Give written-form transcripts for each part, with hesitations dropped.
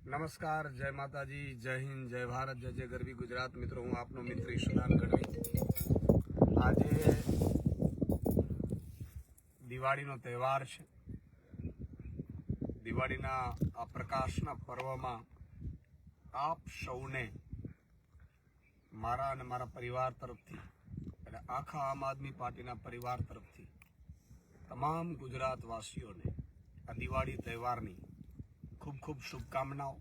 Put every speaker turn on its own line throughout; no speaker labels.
નમસ્કાર, જય માતાજી, જય હિન્દ, જય ભારત, જય જય ગરવી ગુજરાત. મિત્રો, હું આપનો મિત્ર ઈશુદાન ગઢવી. આજે દિવાળીનો તહેવાર છે. દિવાળીના આ પ્રકાશના પર્વમાં આપ સૌને મારા અને મારા પરિવાર તરફથી, એટલે આખા આમ આદમી પાર્ટીના પરિવાર તરફથી તમામ ગુજરાતવાસીઓને આ દિવાળી તહેવારની ખૂબ ખૂબ શુભકામનાઓ.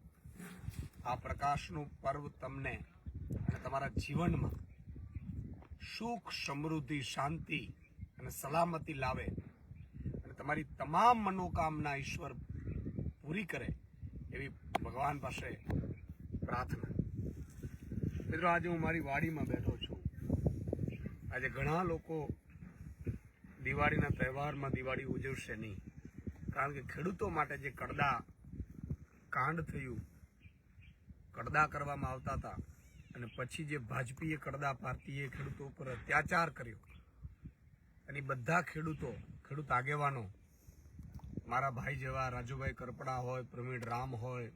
આ પ્રકાશનું પર્વ તમને અને તમારા જીવનમાં સુખ, સમૃદ્ધિ, શાંતિ અને સલામતી લાવે અને તમારી તમામ મનોકામના ઈશ્વર પૂરી કરે એવી ભગવાન પાસે પ્રાર્થના. મિત્રો, આજે હું મારી વાડીમાં બેઠો છું. આજે ઘણા લોકો દિવાળીના તહેવારમાં દિવાળી ઉજવશે નહીં, કારણ કે ખેડૂતો માટે જે કાંડ થયું, કડદા કરવામાં આવતા હતા અને પછી જે ભાજપીય કડદા પાર્ટીએ ખેડૂતો ઉપર અત્યાચાર કર્યો અને બધા ખેડૂત આગેવાનો, મારા ભાઈ જેવા રાજુભાઈ કરપડા હોય, પ્રવીણ રામ હોય,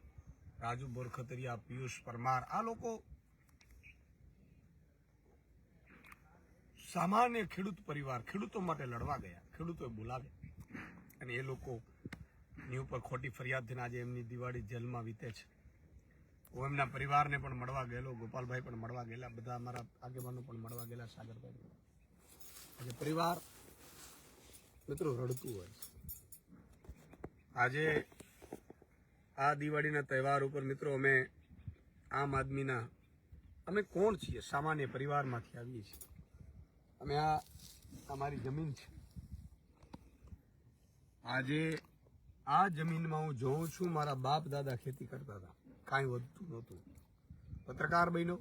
રાજુ બોરખતરિયા, પિયુષ પરમાર, આ લોકો સામાન્ય ખેડૂત પરિવાર ખેડૂતો માટે લડવા ગયા. ખેડૂતોએ બોલાવ્યા અને એ લોકો ની ઉપર ખોટી ફરિયાદ થઈને આજે એમની દિવાળી જેલમાં વીતે છે. હું એમના પરિવારને પણ મળવા ગયેલો, ગોપાલભાઈ પણ મળવા ગયેલા, બધા અમારા આગેવાનો પણ મળવા ગયેલા, સાગરભાઈ. આજે પરિવાર મિત્રો રડતું હોય. આજે આ દિવાળીના તહેવાર ઉપર મિત્રો અમે આમ આદમીના અમે કોણ છીએ? સામાન્ય પરિવારમાંથી આવીએ છીએ. અમે આ અમારી જમીન છે. આજે આ જમીનમાં હું જોઉં છું, મારા બાપ દાદા ખેતી કરતા હતા, કાંઈ વધતું નહોતું. પત્રકાર બન્યો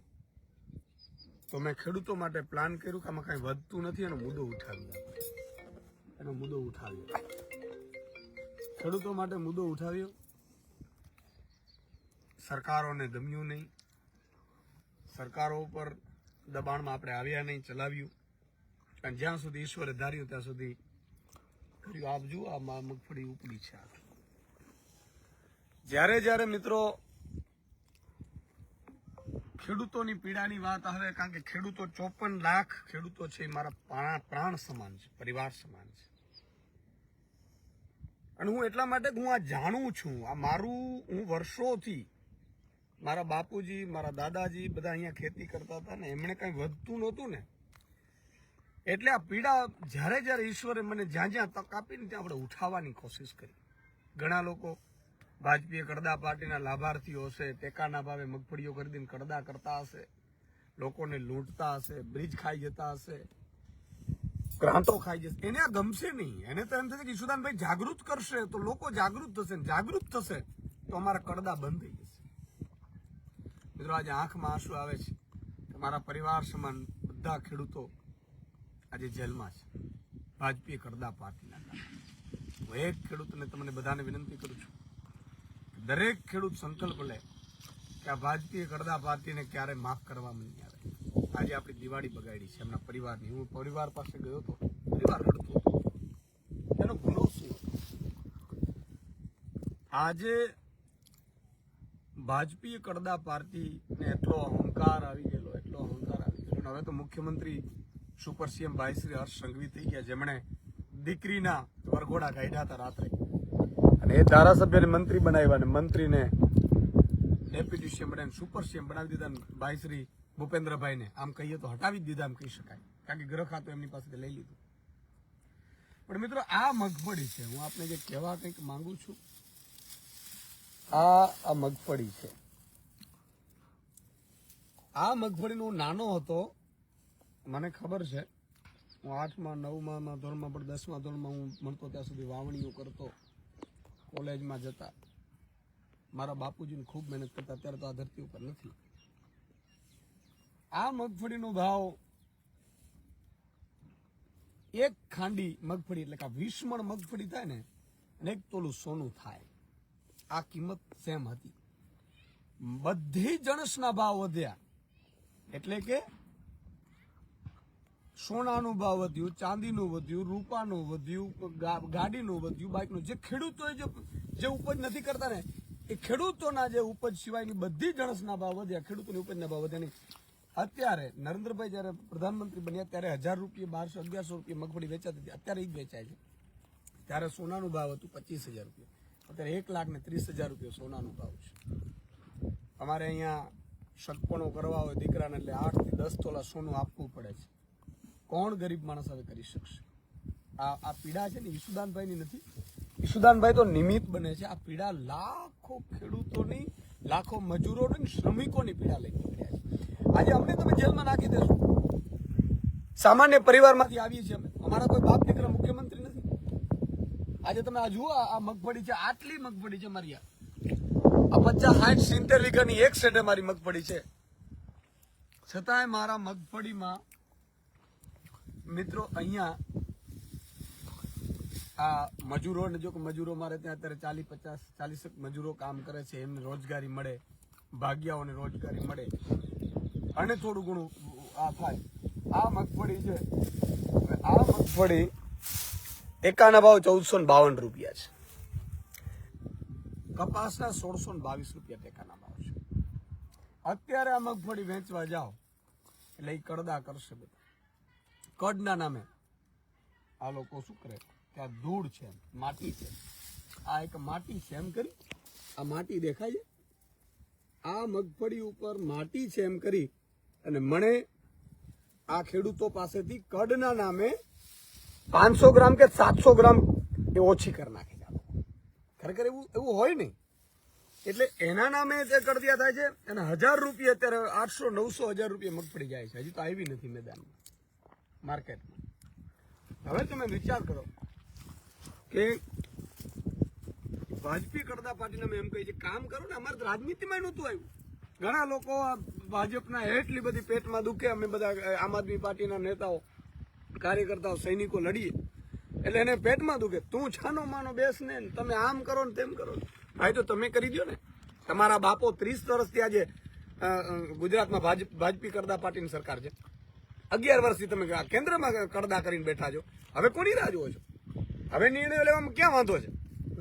તો મેં ખેડૂતો માટે પ્લાન કર્યું કે આમાં કાંઈ વધતું નથી, એનો મુદ્દો ઉઠાવ્યો. ખેડૂતો માટે મુદ્દો ઉઠાવ્યો. સરકારોને ગમ્યું નહીં, સરકારો ઉપર દબાણમાં આપણે આવ્યા નહીં, ચલાવ્યું. અને જ્યાં સુધી ઈશ્વરે ધાર્યું ત્યાં સુધી કર્યું. આપ જુઓ, આ મગફળી ઉપડી છે. જ્યારે મિત્રો ખેડૂતોની પીડાની વાત આવે, કારણ કે ખેડૂતો 54 લાખ ખેડૂતો છે, મારા પ્રાણ સમાન છે, પરિવાર સમાન છે. અને હું એટલા માટે હું આ જાણું છું. આ હું વર્ષોથી, મારા બાપુજી, મારા દાદાજી બધા અહીંયા ખેતી કરતા હતા ને, એમણે કઈ વધતું નહોતું ને, એટલે આ પીડા જ્યારે ઈશ્વરે મને જ્યાં તક આપીને ત્યાં આપણે ઉઠાવવાની કોશિશ કરી. ઘણા લોકો ભાજપીય કડદા પાર્ટીના લાભાર્થીઓ હશે, ટેકાના ભાવે મગફળીઓ ખરીદીને કડદા કરતા હશે, લોકોને લૂંટતા હશે, બ્રિજ ખાઈ જતા હશે, ગ્રાન્ટો ખાઈ જશે. એને આ ગમશે નહીં. એને તો એમ થશે કે ઈશુદાનભાઈ જાગૃત કરશે તો લોકો જાગૃત થશે, જાગૃત થશે તો અમારા કડદા બંધ થઈ જશે. મિત્રો, આજે આંખમાં આંસુ આવે છે કે મારા પરિવાર સમાન બધા ખેડૂતો આજે જેલમાં છે, ભાજપીય કડદા પાર્ટીના કારણે. હું એક ખેડૂતને તમને બધાને વિનંતી કરું છું, દરેક ખેડૂત સંકલ્પ લે કે આ ભાજપીય કડદા પાર્ટીને ક્યારે માફ કરવામાં નહીં આવે. આજે આપણી દિવાળી બગાડી છે એમના પરિવારની. હું પરિવાર પાસે ગયો હતો, પરિવાર રડતો હતો. એનો ગુનો શું? આજે ભાજપીય કડદા પાર્ટીને એટલો અહંકાર આવી ગયેલો. હવે તો મુખ્યમંત્રી સુપર સીએમ ભાઈ શ્રી હર્ષ સંઘવી થઈ ગયા, જેમણે દીકરીના વરઘોડા કાઢ્યા હતા રાત્રે, અને એ ધારાસભ્યને મંત્રી બનાવ્યા, અને મંત્રીને ડેપ્યુટી સીએમ બનાવીને સુપર સીએમ બનાવી દીધા. ભાઈ શ્રી ભૂપેન્દ્રભાઈને આમ કહીએ તો હટાવી જ દીધા એમ કહી શકાય, કારણ કે ગ્રહ ખાતું એમની પાસેથી લઈ લીધું. પણ મિત્રો, આ મગફળી છે, હું આપને જે કહેવા કંઈક માંગુ છું. આ મગફળી છે. આ મગફળીનો નાનો હતો, મને ખબર છે. હું 8મા 9મા ધોરણમાં પણ 10મા ધોરણમાં હું ભણતો ત્યાં સુધી વાવણીઓ કરતો, કોલેજમાં જતા. મારા બાપુજીને ખૂબ મહેનત કરતા. અત્યારે તો આ ધરતી ઉપર નથી. આ મગફળીનો ભાવ, એક ખાંડી મગફળી એટલે કે 20 મણ મગફળી થાય ને, અને 1 તોલું સોનું થાય. આ કિંમત સેમ હતી. બધી જણસના ભાવ વધ્યા, એટલે કે સોનાનું ભાવ વધ્યું, ચાંદીનું વધ્યું, રૂપાનું વધ્યું, ગાડીનું વધ્યું, બાઇકનું. જે ખેડૂતોએ જે ઉપજ નથી કરતા ને, એ ખેડૂતોના જે ઉપજ સિવાયની બધી જણસના ભાવ વધ્યા, ખેડૂતોની ઉપજના ભાવ વધ્યા નહીં. અત્યારે નરેન્દ્રભાઈ જયારે પ્રધાનમંત્રી બન્યા ત્યારે 1000 રૂપિયા 1200 1100 રૂપિયા મગફળી વેચાતી હતી, અત્યારે એ જ વેચાય છે. ત્યારે સોનાનું ભાવ હતું 25,000 રૂપિયા, અત્યારે 1,30,000 રૂપિયા સોનાનું ભાવ છે. અમારે અહીંયા શકપણો કરવા હોય દીકરાને એટલે 8 થી 10 તોલા સોનું આપવું પડે છે. કોણ ગરીબ માણસ હવે કરી શકશે? આ પીડા છે ને ઈસુદાનભાઈની નથી, ઈસુદાનભાઈ તો નિમિત્ત બને છે. આ પીડા લાખો ખેડૂતોની, લાખો મજૂરોની, શ્રમિકોની પીડા લઈ નીકળ્યા છે. આજે અમને તમે જેલમાં નાખી દેશો. સામાન્ય પરિવારમાંથી આવીએ છીએ અમે, અમારા કોઈ બાપ દીકરા મુખ્યમંત્રી નથી. આજે તમે આ જુઓ, આ મગફળી છે, આટલી મગફળી છે મારી, આ 50 60 70 વીઘાની એક સેટે મારી મગફળી છે. છતાંય મારા મગફળીમાં મિત્રો અહીંયા આ મજૂરોને, જો મજૂરો મારે ત્યાં અત્યારે 40 મજૂરો કામ કરે છે, એમને રોજગારી મળે, ભાગ્યાઓને રોજગારી મળે અને થોડું ઘણું આ થાય. આ મગફળી છે, આ મગફળી ટેકાના ભાવ 1452 રૂપિયા છે. કપાસના 1622 રૂપિયા ટેકાના ભાવ છે. અત્યારે આ મગફળી વેચવા જાઓ એટલે એ કડદા કરશે બધા. કડના નામે આ લોકો શું કરે કે આ ધૂળ છે, માટી છે, આ એક માટી છે એમ કરી, આ માટી દેખાય છે, આ મગફળી ઉપર માટી છે એમ કરી અને મને આ ખેડૂતો પાસેથી કડના નામે 500 ગ્રામ કે 700 ગ્રામ એ ઓછી કરી નાખે છે. ખરેખર એવું હોય નહીં. એટલે એના નામે તે કડદિયા થાય છે અને 1000 રૂપિયા અત્યારે 800 900 1000 રૂપિયા મગફળી જાય છે. હજી તો આવી નથી મેદાનમાં, માર્કેટમાં. હવે તમે વિચાર કરો કે ભાજપી કડદા પાર્ટીને અમે એમ કહી છે કામ કરો ને. અમારે રાજનીતિમાં નહોતું આવ્યું. ઘણા લોકો ભાજપના એટલી બધી પેટમાં દુખે, અમે બધા આમ આદમી પાર્ટીના નેતાઓ, કાર્યકર્તાઓ, સૈનિકો લડીએ એટલે એને પેટમાં દુખે. તું છાનો માનો બેસ ને, તમે આમ કરો ને તેમ કરો. ભાઈ તો તમે કરી દો ને. તમારા બાપો 30 વર્ષથી આજે ગુજરાતમાં ભાજપી કડદા પાર્ટીની સરકાર છે. 11 વર્ષથી તમે કેન્દ્રમાં કડદા કરીને બેઠા છો. હવે કોની રાહ જુઓ છો? હવે નિર્ણયો લેવામાં ક્યાં વાંધો છે?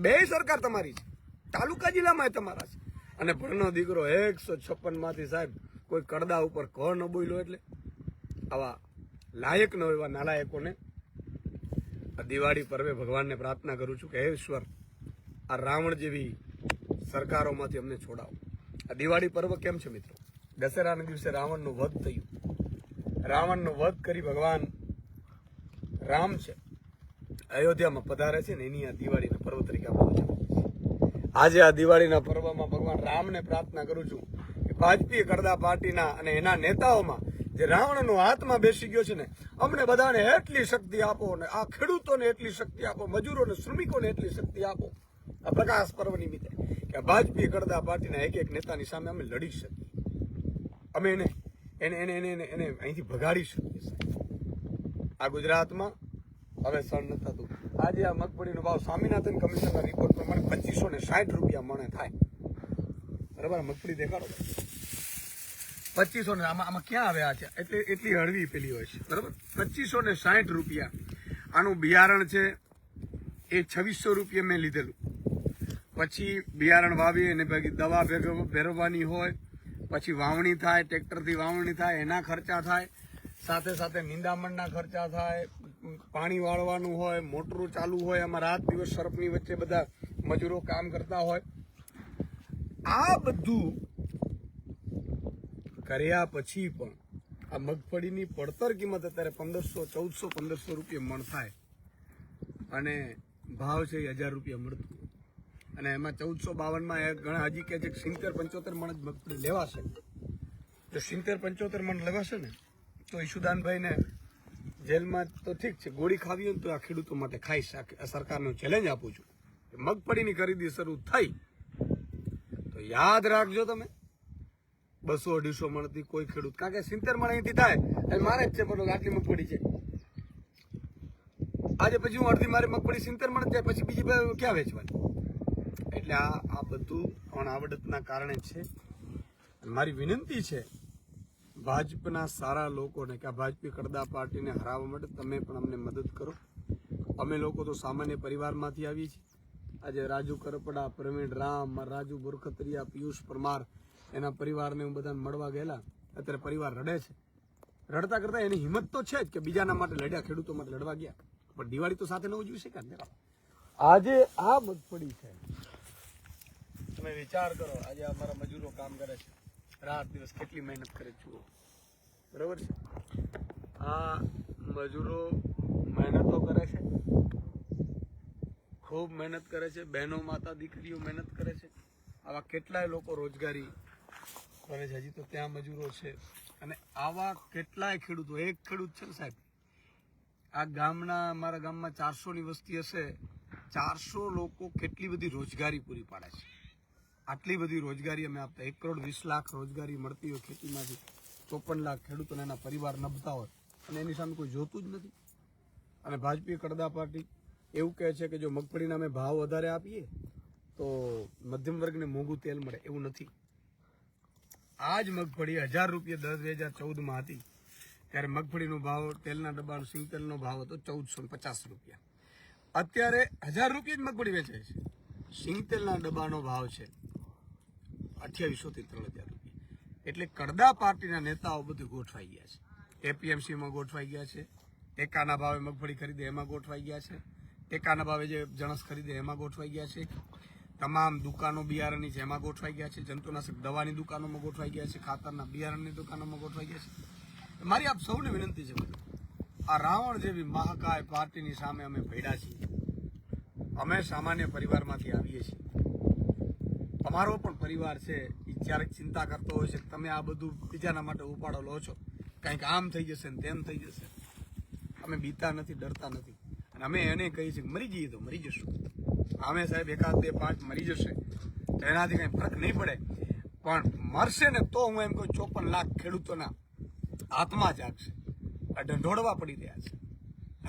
બે સરકાર તમારી છે, તાલુકા જિલ્લામાં તમારા છે. અને ભણનો દીકરો 156 માંથી સાહેબ કોઈ કડદા ઉપર ક ન બોલ્યો. એટલે આવા લાયક ન એવા નાલાયકોને દિવાળી પર્વે ભગવાનને પ્રાર્થના કરું છું કે હે ઈશ્વર, આ રાવણ જેવી સરકારોમાંથી અમને છોડાવો. આ દિવાળી પર્વ કેમ છે મિત્રો? દશેરાના દિવસે રાવણનું વધ થયું. રાવણનો વધ કરી ભગવાન રામ છે અયોધ્યામાં પધારે છે ને, એની આ દિવાળીના પર્વ તરીકે આપણે ઉજવીએ છીએ. આજે આ દિવાળીના પર્વમાં ભગવાન રામને પ્રાર્થના કરું છું કે ભાજપી કડદા પાર્ટીના અને એના નેતાઓમાં જે રાવણનો હાથમાં બેસી ગયો છે ને, અમને બધાને એટલી શક્તિ આપો અને આ ખેડૂતોને એટલી શક્તિ આપો, મજૂરોને, શ્રમિકોને એટલી શક્તિ આપો આ પ્રકાશ પર્વ નિમિત્તે કે ભાજપી કડદા પાર્ટીના એક એક નેતાની સામે અમે લડી શકીએ, અમે એને અહીંથી ભગાડી શકીએ. આ ગુજરાતમાં હવે સહન નથી થતું. આજે આ મગફળીનો ભાવ સ્વામિનાથન કમિશનના રિપોર્ટ પ્રમાણે 2560 રૂપિયા મણે થાય. બરાબર, મગફળી દેખાડો 2500 ને આમાં ક્યાં આવ્યા છે? એટલે એટલી હળવી પેલી હોય છે. બરાબર, 2560 રૂપિયા. આનું બિયારણ છે એ 2600 રૂપિયા મેં લીધેલું. પછી બિયારણ વાવી અને દવા ભેરવવાની હોય, પછી વાવણી થાય, ટ્રેક્ટરથી વાવણી થાય, એના ખર્ચા થાય, સાથે સાથે નિંદામણના ખર્ચા થાય, પાણી વાળવાનું હોય, મોટરું ચાલુ હોય, આમાં રાત દિવસ સર્પની વચ્ચે બધા મજૂરો કામ કરતા હોય. આ બધું કર્યા પછી પણ આ મગફળીની પડતર કિંમત અત્યારે 1500 રૂપિયા મણ થાય અને ભાવ છે 1000 રૂપિયા મળતું. અને એમાં 1452માં ઘણા હજી કહે છે કે 70-75 મણ જ મગફળી લેવાશે. જો 70-75 મણ લેવાશે ને તો ઈશુદાનભાઈને જેલમાં તો ઠીક છે, ગોળી ખાવી હોય તો આ ખેડૂતો માટે ખાઈ શકે. આ સરકારનો ચેલેન્જ આપું છું કે મગફળીની ખરીદી શરૂ થઈ તો યાદ રાખજો તમે 200-250 મણથી કોઈ ખેડૂત, કારણ કે 70 મણ અહીંથી થાય એ મારે જ છે, બરોબર, આટલી મગફળી છે. આજે પછી હું અડધી મારી મગફળી 70 મણ જાય, પછી બીજી ક્યાં વેચવાની? એટલે આ બધું અણઆવડતના કારણે છે. મારી વિનંતી છે ભાજપના સારા લોકોને કે આ ભાજપી કડદા પાર્ટીને હરાવવા માટે તમે પણ અમને મદદ કરો. અમે લોકો તો સામાન્ય પરિવારમાંથી આવીએ છીએ આજે રાજુ કરપડા, પ્રવીણ રામ, રાજુ બોરખતરિયા, પિયુષ પરમાર, એના પરિવારને હું બધાને મળવા ગયેલા. અત્યારે પરિવાર રડે છે. રડતા કરતા એની હિંમત તો છે જ કે બીજાના માટે લડ્યા, ખેડૂતો માટે લડવા ગયા. પણ દિવાળી તો સાથે ન ઉજવી શકે ને. આજે આ મગફળી છે, તમે વિચાર કરો, આજે અમારા મજૂરો કામ કરે છે, રાત દિવસ કેટલી મહેનત કરે છે, બરોબર છે. આ મજૂરો મહેનતો કરે છે, ખૂબ મહેનત કરે છે. બહેનો, માતા, દીકરીઓ મહેનત કરે છે. આવા કેટલાય લોકો રોજગારી કરે છે. હજી તો ત્યાં મજૂરો છે. અને આવા કેટલાય ખેડૂતો, એક ખેડૂત છે ને સાહેબ, આ ગામના, અમારા ગામમાં 400ની વસ્તી હશે. 400 લોકો કેટલી બધી રોજગારી પૂરી પાડે છે. આટલી બધી રોજગારી અમે આપતા. 1,20,00,000 રોજગારી મળતી હોય ખેતીમાંથી. 54 લાખ ખેડૂતોને એના પરિવાર નભતા હોય અને એની સામે કોઈ જોતું જ નથી. અને ભાજપી કડદા પાર્ટી એવું કહે છે કે જો મગફળીના અમે ભાવ વધારે આપીએ તો મધ્યમ વર્ગને મોંઘું તેલ મળે. એવું નથી. આ જ મગફળી 1000 રૂપિયા 2014માં હતી ત્યારે મગફળીનો ભાવ, તેલના ડબ્બાનો સિંગ તેલનો ભાવ હતો 1450 રૂપિયા. અત્યારે 1000 રૂપિયા જ મગફળી વેચાય છે. સિંગ તેલના ડબ્બાનો ભાવ છે 2800 થી 3000 રૂપિયા. એટલે કડદા પાર્ટીના નેતાઓ બધું ગોઠવાઈ ગયા છે. એપીએમસીમાં ગોઠવાઈ ગયા છે. ટેકાના ભાવે મગફળી ખરીદે એમાં ગોઠવાઈ ગયા છે. ટેકાના ભાવે જે જણસ ખરીદે એમાં ગોઠવાઈ ગયા છે. તમામ દુકાનો બિયારણની છે એમાં ગોઠવાઈ ગયા છે. જંતુનાશક દવાની દુકાનોમાં ગોઠવાઈ ગયા છે. ખાતરના બિયારણની દુકાનોમાં ગોઠવાઈ ગયા છે. મારી આપ સૌને વિનંતી છે, આ રાવણ જેવી મહાકાય પાર્ટીની સામે અમે ભેડા છીએ. અમે સામાન્ય પરિવારમાંથી આવીએ છીએ. અમારો પણ પરિવાર છે. એ ક્યારેક ચિંતા કરતો હોય છે કે તમે આ બધું બીજાના માટે ઉપાડો લો છો, કંઈક આમ થઈ જશે ને તેમ થઈ જશે. અમે બીતા નથી, ડરતા નથી. અને અમે એને કહીએ છીએ મરી જઈએ તો મરી જશું. અમે સાહેબ 1, 2, 5 મરી જશે તો એનાથી કંઈ ફરક નહીં પડે. પણ મરશે ને તો હું એમ કહું 54 લાખ ખેડૂતોના હાથમાં જાગશે. આ ઢંઢોળવા પડી રહ્યા છે.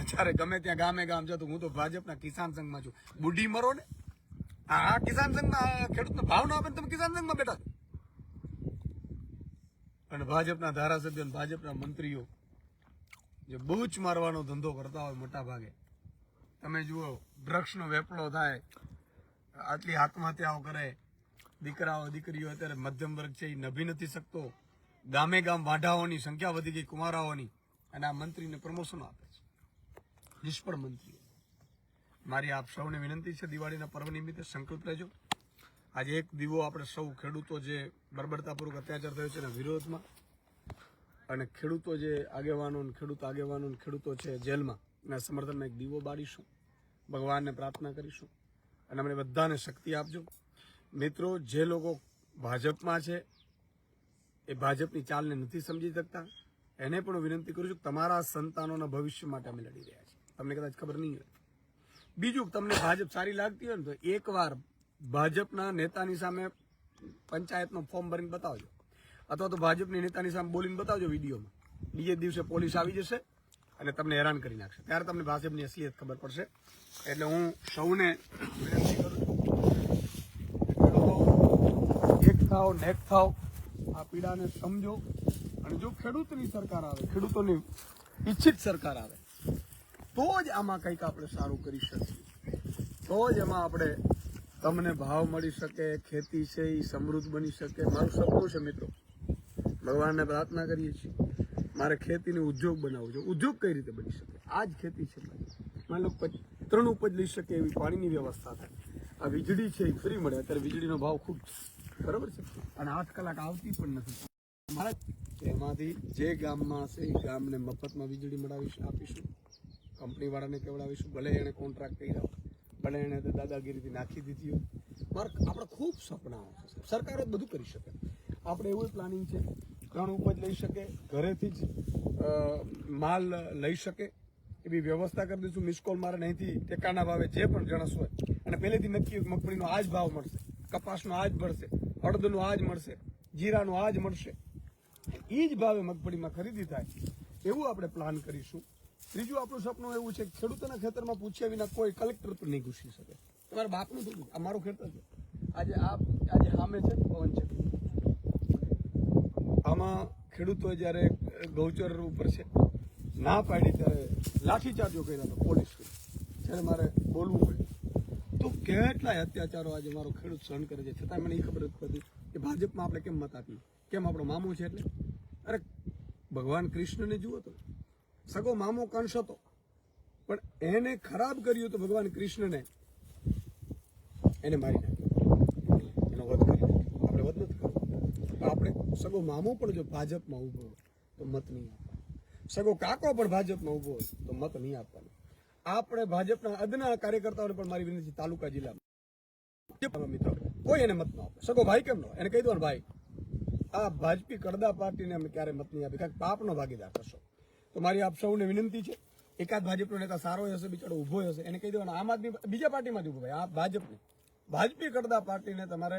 અત્યારે ગમે ત્યાં ગામે ગામ જતો, હું તો ભાજપના કિસાન સંઘમાં છું. બુઢી મરો ને, આ કિસાન સંઘમાં ખેડૂતનો ભાવ ન આપે તમે કિસાન સંઘમાં બેઠા છો. અને ભાજપના ધારાસભ્યો, ભાજપના મંત્રીઓ જે બૂચ મારવાનો ધંધો કરતા હોય મોટા ભાગે, તમે જુઓ વૃક્ષનો વેપલો થાય, આટલી આત્મહત્યાઓ કરે, દીકરાઓ દીકરીઓ અત્યારે મધ્યમ વર્ગ છે એ નભી નથી શકતો. ગામે ગામ વાઢાઓની સંખ્યા વધી ગઈ, કુમારાઓની, અને આ મંત્રીને પ્રમોશન આપે છે. નિષ્ફળ મંત્રીઓ. મારી આપ સૌને વિનંતી છે, દિવાળીના પર્વ નિમિત્તે સંકલ્પ લેજો. આજે એક દીવો આપણે સૌ ખેડૂતો જે બર્બરતાપૂર્વક અત્યાચાર થયો છે એના વિરોધમાં, અને ખેડૂતો જે આગેવાનો, ખેડૂતો છે જેલમાં, એના સમર્થનમાં એક દીવો બાળીશું. ભગવાનને પ્રાર્થના કરીશું અને અમને બધાને શક્તિ આપજો. મિત્રો, જે લોકો ભાજપમાં છે એ ભાજપની ચાલને નથી સમજી શકતા, એને પણ વિનંતી કરું છું કે તમારા સંતાનોના ભવિષ્ય માટે અમે લડી રહ્યા છીએ. તમને કદાચ ખબર નહીં હોય. બીજું, તમને ભાજપ સારી લાગતી હોય ને તો એકવાર ભાજપના નેતાની સામે પંચાયતનો ફોર્મ ભરીને બતાવજો, અથવા તો ભાજપની નેતાની સામે બોલીને બતાવજો વિડીયોમાં. બીજે દિવસે પોલીસ આવી જશે અને તમને હેરાન કરી નાખશે. ત્યારે તમને ભાજપની અસલિયત ખબર પડશે. એટલે હું સૌને વિનંતી કરું છું, એક થાવ, નેક થાવ, આ પીડાને સમજો. અને જો ખેડૂતની સરકાર આવે, ખેડૂતોની ઈચ્છિત સરકાર આવે, તો જ આમાં કંઈક આપણે સારું કરી શકીએ. તો જ એમાં આપણે તમને ભાવ મળી શકે, ખેતી છે એ સમૃદ્ધ બની શકે. મારું સપનું છે મિત્રો, ભગવાનને પ્રાર્થના કરીએ છીએ મારે ખેતીને ઉદ્યોગ બનાવવો છે. ઉદ્યોગ કઈ રીતે બની શકે? આ જ ખેતી છે. માની લો 3 ઉપજ લઈ શકે એવી પાણીની વ્યવસ્થા થાય. આ વીજળી છે એ ફ્રી મળે. અત્યારે વીજળીનો ભાવ ખૂબ છે, બરાબર છે, અને 8 કલાક આવતી પણ નથી. મારે એમાંથી જે ગામમાં હશે એ ગામને મફતમાં વીજળી આપીશું. કંપનીવાળાને કેવડાવીશું, ભલે એણે કોન્ટ્રાક્ટ કર્યા, ભલે એણે દાદાગીરીથી નાખી દીધી હોય. આપણે ખૂબ સપનાઓ છે. સરકાર જ બધું કરી શકે. આપણે એવું પ્લાનિંગ છે 3 ઉપજ લઈ શકે, ઘરેથી જ માલ લઈ શકે એવી વ્યવસ્થા કરી દઈશું. મિસ કોલ મારે અહીંથી ટેકાના ભાવે જે પણ જણસ હોય, અને પહેલેથી નક્કી મગફળીનો આ જ ભાવ મળશે, કપાસનો આ જ મળશે, અડદનો આ જ મળશે, જીરાનો આ જ મળશે. એ જ ભાવે મગફળીમાં ખરીદી થાય એવું આપણે પ્લાન કરીશું. ત્રીજું આપણું સપનું એવું છે, ખેડૂતોના ખેતરમાં પૂછ્યા વિના કોઈ કલેક્ટર પર નહીં ઘૂસી શકે. તમારા બાપનું થોડું, આ મારું ખેતર છે. આજે સામે છે પવન છે, આમાં ખેડૂતોએ જ્યારે ગૌચર ઉપર છે ના પાડી ત્યારે લાઠીચાર્જો કર્યા હતા પોલીસ. જ્યારે મારે બોલવું પડ્યું તો તો કેટલાય અત્યાચારો આજે મારો ખેડૂત સહન કરે છે, છતાં મને એ ખબર નથી પડતી કે ભાજપમાં આપણે કેમ મત આપીએ, કેમ આપણો મામો છે એટલે. અરે ભગવાન કૃષ્ણને જુઓ તો, સગો મામો કંસ હતો, પણ એને ખરાબ કર્યું તો ભગવાન કૃષ્ણને એને મારી નાખ્યો, એનો વધ કરી નાખ્યો. આપણે વધ નથી કરવો. આપણે સગો મામો પણ જો ભાજપમાં ઉભો હોય તો મત નહીં આપવાનો, સગો કાકો પણ ભાજપમાં ઉભો હોય તો મત નહીં આપવાનો. આપણે ભાજપના અદના કાર્યકર્તાઓને પણ મારી વિનંતી, તાલુકા જિલ્લામાં મિત્રો કોઈ એને મત ન આપે. સગો ભાઈ કેમ ન, એને કહી દો ને ભાઈ આ ભાજપી કડદા પાર્ટીને અમે ક્યારે મત નહીં આપી, કારણ પાપનો ભાગીદાર કરશો. તો મારી આપ સૌને વિનંતી છે, એકાદ ભાજપનો નેતા સારો હશે, બિચારો ઉભો હશે, એને કહી દેવાનું આમ આદમી બીજા પાર્ટીમાં જ ઉભો ભાઈ, આ ભાજપી કડદા પાર્ટીને તમારે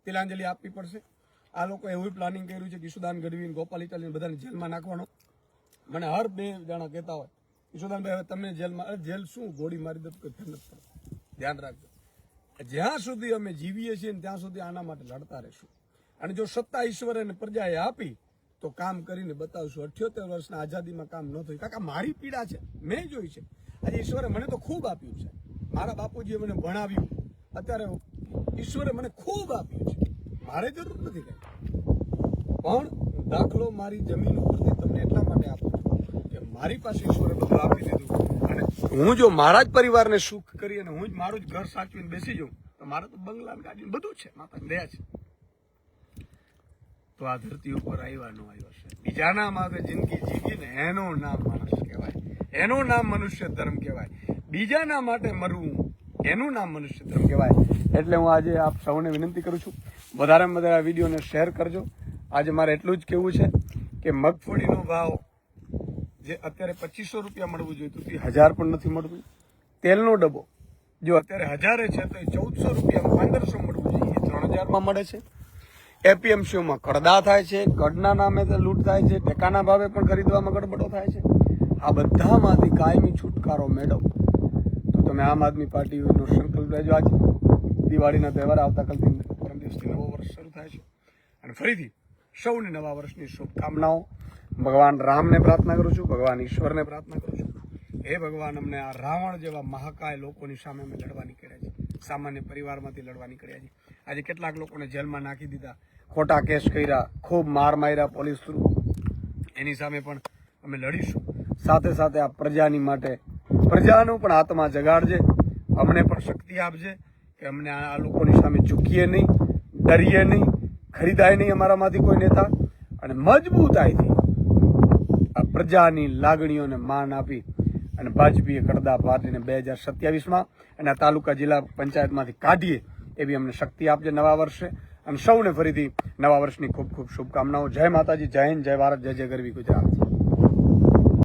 તિલાંજલિ આપવી પડશે. આ લોકોએ એવું પ્લાનિંગ કર્યું છે કે ઈશુદાન ગઢવી, ગોપાલ ઇટાલિયન બધાને જેલમાં નાખવાનો. મને હર 2 જણા કહેતા હોય ઈશુદાનભાઈ હવે તમને જેલમાં, જેલ શું ગોળી મારી દે કોઈ ફેર નથી પડતો. ધ્યાન રાખજો, જ્યાં સુધી અમે જીવીએ છીએ ને ત્યાં સુધી આના માટે લડતા રહીશું. અને જો સત્તા ઈશ્વરે અને પ્રજાએ આપી તો કામ કરીને બતાવશું. 78 વર્ષના આઝાદીમાં કામ ન થયું, કાકા મારી પીડા છે, મેં જોઈ છે. આજે ઈશ્વરે મને તો ખૂબ આપ્યું છે, મારા બાપુજીએ મને ભણાવ્યું, અત્યારે ઈશ્વરે મને ખૂબ આપ્યું છે, મારે જરૂર નથી કઈ. પણ દાખલો મારી જમીન ઉપરથી તમને એટલા માટે આપું છું કે મારી પાસે ઈશ્વરે બધું આપી દીધું, અને હું જો મારા જ પરિવારને સુખ કરી અને હું જ મારું જ ઘર સાચવીને બેસી જાઉં તો મારે તો બંગલા ગાડી બધું છે, માતાની દયા છે. તો આ ધરતી ઉપર આવ્યા ન આવ્યો છે, બીજાના માટે જિંદગી જીવીને એનું નામ માણસ કહેવાય, એનું નામ મનુષ્ય ધર્મ કહેવાય. બીજાના માટે મરવું એનું નામ મનુષ્ય ધર્મ કહેવાય. એટલે હું આજે આપ સૌને વિનંતી કરું છું, વધારેમાં વધારે આ વિડીયોને શેર કરજો. આજે મારે એટલું જ કહેવું છે કે મગફળીનો ભાવ જે અત્યારે 2500 રૂપિયા મળવું જોઈએ તો 1000 પણ નથી મળવું. તેલનો ડબ્બો જો અત્યારે 1000 છે તો 1400 રૂપિયામાં 1500 મળવું જોઈએ, 3000માં મળે છે. એપીએમસીઓમાં કડદા થાય છે, કડના નામે લૂંટ થાય છે, ટેકાના ભાવે પણ ખરીદવામાં ગડબડો થાય છે. આ બધામાંથી કાયમી છુટકારો મેળવો તો તમે આમ આદમી પાર્ટીનો સંકલ્પ લેજો. આજે દિવાળીના તહેવાર આવતાકાલથી પરમ દિવસથી નવો વર્ષ શરૂ થાય છે, અને ફરીથી સૌને નવા વર્ષની શુભકામનાઓ. ભગવાન રામને પ્રાર્થના કરું છું, ભગવાન ઈશ્વરને પ્રાર્થના કરું છું, હે ભગવાન અમને આ રાવણ જેવા મહાકાય લોકોની સામે અમે લડવા નીકળ્યા છીએ, સામાન્ય પરિવારમાંથી લડવા નીકળ્યા છીએ. આજે કેટલાક લોકોને જેલમાં નાખી દીધા, ખોટા કેસ કર્યા, ખૂબ માર માર્યા પોલીસ થ્રુ, એની સામે પણ અમે લડીશું. સાથે સાથે આ પ્રજાની માટે, પ્રજાનું પણ આત્મા જગાડજે, અમને પણ શક્તિ આપજે કે અમને આ લોકોની સામે ઝૂકીએ નહીં, ડરીએ નહીં, ખરીદાય નહીં અમારામાંથી કોઈ નેતા, અને મજબૂતાઈથી આ પ્રજાની લાગણીઓને માન આપી અને ભાજપીએ કડદા પાર્ટીને 2027માં અને આ તાલુકા જિલ્લા પંચાયતમાંથી કાઢીએ એવી અમને શક્તિ આપજે નવા વર્ષે. અને સૌને ફરીથી નવા વર્ષની ખૂબ ખૂબ શુભકામનાઓ. જય માતાજી, જય હિન્દ, જય ભારત, જય જય ગરવી ગુજરાત.